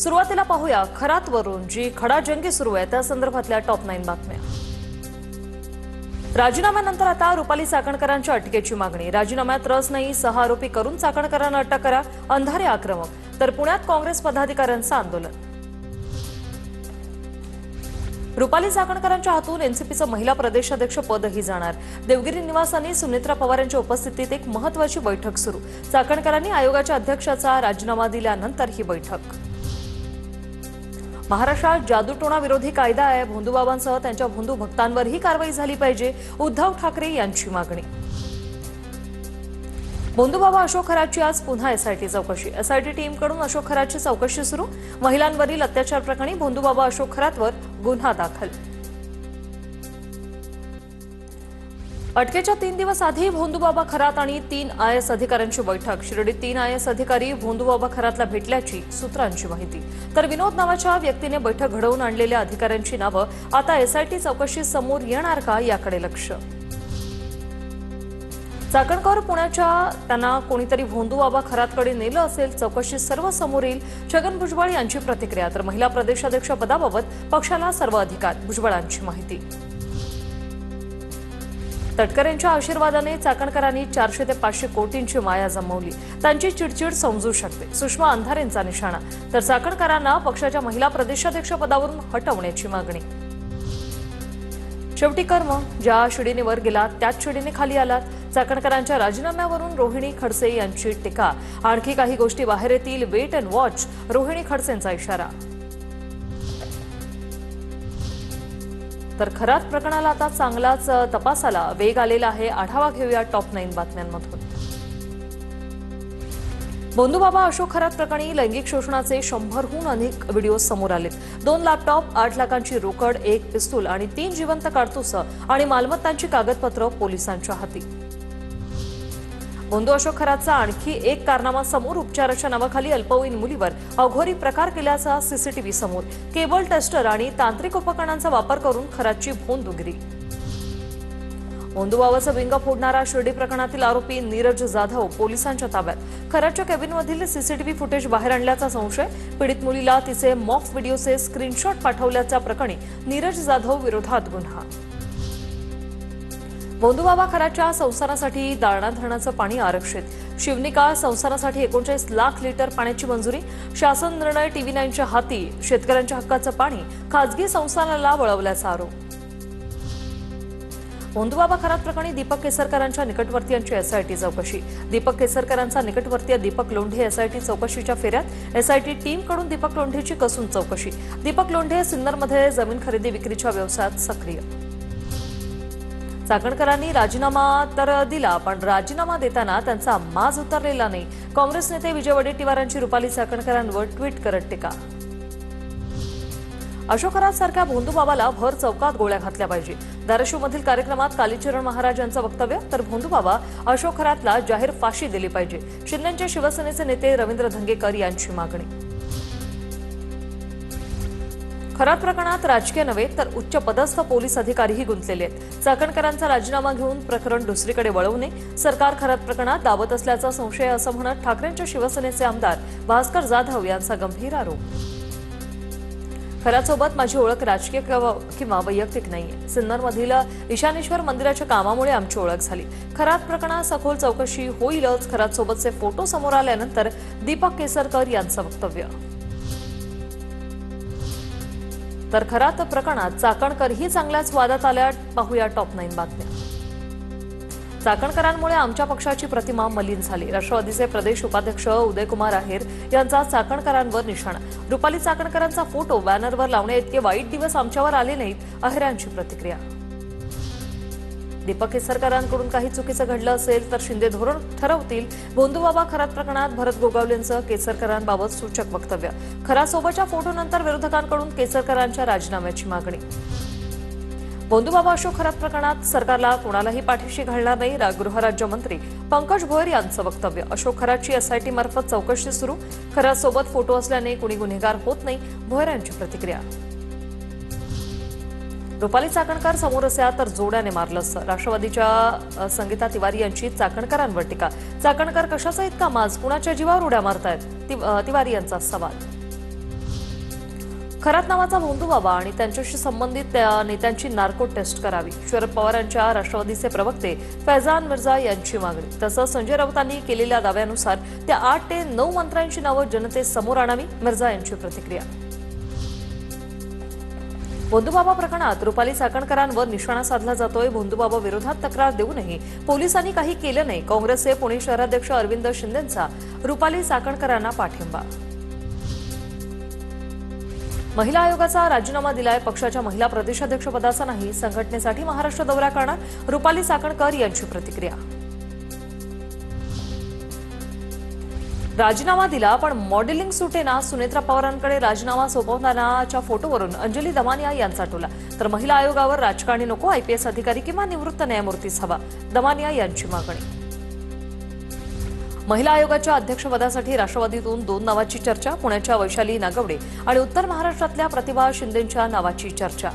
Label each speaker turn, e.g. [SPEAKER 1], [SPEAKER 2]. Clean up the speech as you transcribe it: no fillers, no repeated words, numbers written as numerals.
[SPEAKER 1] सुरुवातीला पाहूया खरातवरून जी खडाजंगी सुरू आहे त्या संदर्भातल्या टॉप 9 बातम्या। राजीनाम्यानंतर आता रुपाली चाकणकरांच्या अटकेची मागणी। राजीनाम्यात रस नाही, 6 आरोपी करून चाकणकरांना अटक करा, अंधारे आक्रमक। तर पुण्यात काँग्रेस पदाधिकाऱ्यांचं आंदोलन। रुपाली चाकणकरांच्या हातून एनसीपीचं महिला प्रदेशाध्यक्ष पदही जाणार। देवगिरी निवासाने सुनेत्रा पवार यांच्या उपस्थितीत एक महत्त्वाची बैठक सुरू। चाकणकरांनी आयोगाच्या अध्यक्षाचा राजीनामा दिल्यानंतर ही बैठक। महाराष्ट्रात जादूटोणा विरोधी कायदा आहे, भोंदूबाबांसह त्यांच्या भोंदू भक्तांवरही कारवाई झाली पाहिजे, उद्धव ठाकरे यांची मागणी। भोंदूबाबा अशोक खरातची आज पुन्हा एसआयटी चौकशी। एसआयटी टीमकडून अशोक खरातची चौकशी सुरू। महिलांवरील अत्याचार प्रकरणी भोंदूबाबा अशोक खरातवर गुन्हा दाखल। अटकेच्या 3 दिवस आधी भोंदूबाबा खरात आणि 3 आयएस अधिकाऱ्यांची बैठक। शिर्डीत 3 आयएस अधिकारी भोंदूबाबा खरातला भेटल्याची सूत्रांची माहिती। तर विनोद नावाच्या व्यक्तीने बैठक घडवून आणलेल्या अधिकाऱ्यांची नावं आता एसआयटी चौकशी समोर येणार का याकडे लक्ष। चाकणकर पुण्याच्या त्यांना कोणीतरी भोंदूबाबा खरातकडे नेलं असेल, चौकशी सर्व समोर येईल, छगन भुजबळ यांची प्रतिक्रिया। तर महिला प्रदेशाध्यक्ष पदाबाबत पक्षाला सर्व अधिकार, भुजबळांची माहिती। तटकरेंच्या आशीर्वादाने चाकणकरांनी 400 ते 500 कोटींची माया जमवली, त्यांची चिडचिड समजू शकते, सुषमा अंधारेंचा निशाणा। तर चाकणकरांना पक्षाच्या महिला प्रदेशाध्यक्ष पदावरून हटवण्याची मागणी। शेवटी कर्म, ज्या शिडीने वर गेलात त्याच शिडीने खाली आलात। चाकणकरांच्या राजीनाम्यावरून रोहिणी खडसे यांची टीका। आणखी काही गोष्टी बाहेर येतील, वेट अँड वॉच, रोहिणी खडसेंचा इशारा। तर खरात प्रकरणाला आता चांगलाच तपासाला वेग आलेला आहे। आढावा घेऊया टॉप 9 बातम्यांमधून। भोंदूबाबा अशोक खरात प्रकरणी लैंगिक शोषणाचे 100हून अधिक व्हिडिओ समोर आलेत। 2 लॅपटॉप, 8 लाखांची रोकड, 1 पिस्तूल आणि 3 जिवंत काडतुसं आणि मालमत्तांची कागदपत्र पोलिसांच्या हाती। भोंदू अशोक खरातचा आणखी एक कारनामा समोर। उपचाराच्या नावाखाली अल्पवयीन मुलीवर अघोरी प्रकार केल्याचा सीसीटीव्ही समोर। केबल टेस्टर आणि तांत्रिक उपकरणांचा वापर करून खरातची भोंदूगिरी। भोंदूबाबाचं विंग फोडणारा शिर्डी प्रकरणातील आरोपी नीरज जाधव पोलिसांच्या ताब्यात। खरातच्या केबिनमधील सीसीटीव्ही फुटेज बाहेर आणल्याचा संशय। पीडित मुलीला तिचे मॉक व्हिडिओचे स्क्रीनशॉट पाठवल्याच्या प्रकरणी नीरज जाधव विरोधात गुन्हा। भोंदूबाबा खरातच्या संसारासाठी दारणा धरणाचं पाणी आरक्षित। शिवनिका संसारासाठी 39 लाख लिटर पाण्याची मंजुरी। शासन निर्णय TV9च्या हाती। शेतकऱ्यांच्या हक्काचं पाणी खासगी संस्थानाला वळवल्याचा आरोप। भोंदूबाबा खरात प्रकरणी दीपक केसरकरांच्या निकटवर्तीयांची एसआयटी चौकशी। दीपक केसरकरांचा निकटवर्तीय दीपक लोंढे एसआयटी चौकशीच्या फेऱ्यात। एसआयटी टीमकडून दीपक लोंढेची कसून चौकशी। दीपक लोंढे सिन्नरमध्ये जमीन खरेदी विक्रीच्या व्यवसायात सक्रिय। चाकणकरांनी राजीनामा तर दिला, पण राजीनामा देताना त्यांचा माज उतरलेला नाही। काँग्रेस नेते विजय वडेट्टीवारांची रुपाली चाकणकरांवर ट्विट करत टीका। अशोक खरात सारख्या भोंदूबाबाला भर चौकात गोळ्या घातल्या पाहिजे। धाराशिवमधील कार्यक्रमात कालीचरण महाराज यांचं वक्तव्य। तर भोंदूबाबा अशोक खरातला जाहीर फाशी दिली पाहिजे। शिंदेचे शिवसेनेचे नेते रवींद्र धंगेकर यांची मागणी। खरात प्रकरणात राजकीय नव्हे तर उच्च पदस्थ पोलीस अधिकारीही गुंतलेले आहेत। चाकणकरांचा राजीनामा घेऊन प्रकरण दुसरीकडे वळवू नये। सरकार खरात प्रकरणात दाबत असल्याचा संशय असं म्हणत ठाकरेंच्या शिवसेनेचे आमदार भास्कर जाधव यांचा गंभीर आरोप। खरातसोबत माझी ओळख राजकीय किंवा वैयक्तिक नाहीये। सिन्नरमधील ईशानेश्वर मंदिराच्या कामामुळे आमची ओळख झाली। खरात प्रकरणात सखोल चौकशी होईलच। खरातसोबतचे फोटो समोर आल्यानंतर दीपक केसरकर यांचं वक्तव्य। तर खरात प्रकरणात चाकणकरही चांगल्याच वादात आल्या। पाहूया टॉप 9 बातम्या। चाकणकरांमुळे आमच्या पक्षाची प्रतिमा मलिन झाली। राष्ट्रवादीचे प्रदेश उपाध्यक्ष उदयकुमार आहेर यांचा चाकणकरांवर निशाणा। रुपाली चाकणकरांचा फोटो बॅनरवर लावण्याइतके वाईट दिवस आमच्यावर आले नाहीत, आहेरांची प्रतिक्रिया। दीपक केसरकरांकडून काही चुकीचं घडलं असेल तर शिंदे धोरण ठरवतील। भोंदूबाबा खरात प्रकरणात भरत गोगावलेंचं केसरकरांबाबत सूचक वक्तव्य। खरातसोबतच्या फोटोनंतर विरोधकांकडून केसरकरांच्या राजीनाम्याची मागणी। भोंदूबाबा अशोक खरात प्रकरणात सरकारला कोणालाही पाठीशी घालणार नाही, गृहराज्यमंत्री पंकज भोयर यांचं वक्तव्य। अशोक खरातची एसआयटी मार्फत चौकशी सुरू। खरातसोबत फोटो असल्याने कुणी गुन्हेगार होत नाही, भोयर यांची प्रतिक्रिया। रुपाली चाकणकर समोर असल्या तर जोड्याने मारलं असतं। राष्ट्रवादीच्या संगीता तिवारी यांची चाकणकरांवर टीका। चाकणकर कशाचा इतका माज, कुणाच्या जीवावर उड्या मारतायत, तिवारी यांचा सवाल। खरात नावाचा भोंदूबाबा आणि त्यांच्याशी संबंधित त्या नेत्यांची नार्को टेस्ट करावी. शरद पवारांच्या राष्ट्रवादीचे प्रवक्ते फैजान मिर्झा यांची मागणी. तसंच संजय राऊतांनी केलेल्या दाव्यानुसार त्या 8 ते 9 मंत्र्यांची नावं जनतेसमोर आणावी. मिर्झा यांची प्रतिक्रिया. भोंदूबाबा प्रकरणात रुपाली चाकणकरांवर निशाणा साधला जातोय. भोंदूबाबा विरोधात तक्रार देऊनही पोलिसांनी काही केलं नाही. काँग्रेसचे पुणे शहराध्यक्ष अरविंद शिंदेंचा रुपाली चाकणकरांना पाठिंबा. महिला आयोगाचा राजीनामा दिलाय. पक्षाच्या महिला प्रदेशाध्यक्षपदाचा नाही, संघटनेसाठी महाराष्ट्र दौरा करणार. रुपाली चाकणकर यांची प्रतिक्रिया. राजीनामा दिला पण मॉडेलिंग सुटेना. सुनेत्रा पवारांकडे राजीनामा सोपवतानाच्या फोटोवरून अंजली दमानिया यांचा टोला. तर महिला आयोगावर राजकारणी नको, आयपीएस अधिकारी किंवा निवृत्त न्यायमूर्तीच हवा. दमानिया यांची मागणी. महिला आयोगाच्या अध्यक्षपदासाठी राष्ट्रवादीतून 2 नावाची चर्चा. पुण्याच्या वैशाली नागवडे आणि उत्तर महाराष्ट्रातल्या प्रतिभा शिंदेंच्या नावाची चर्चा.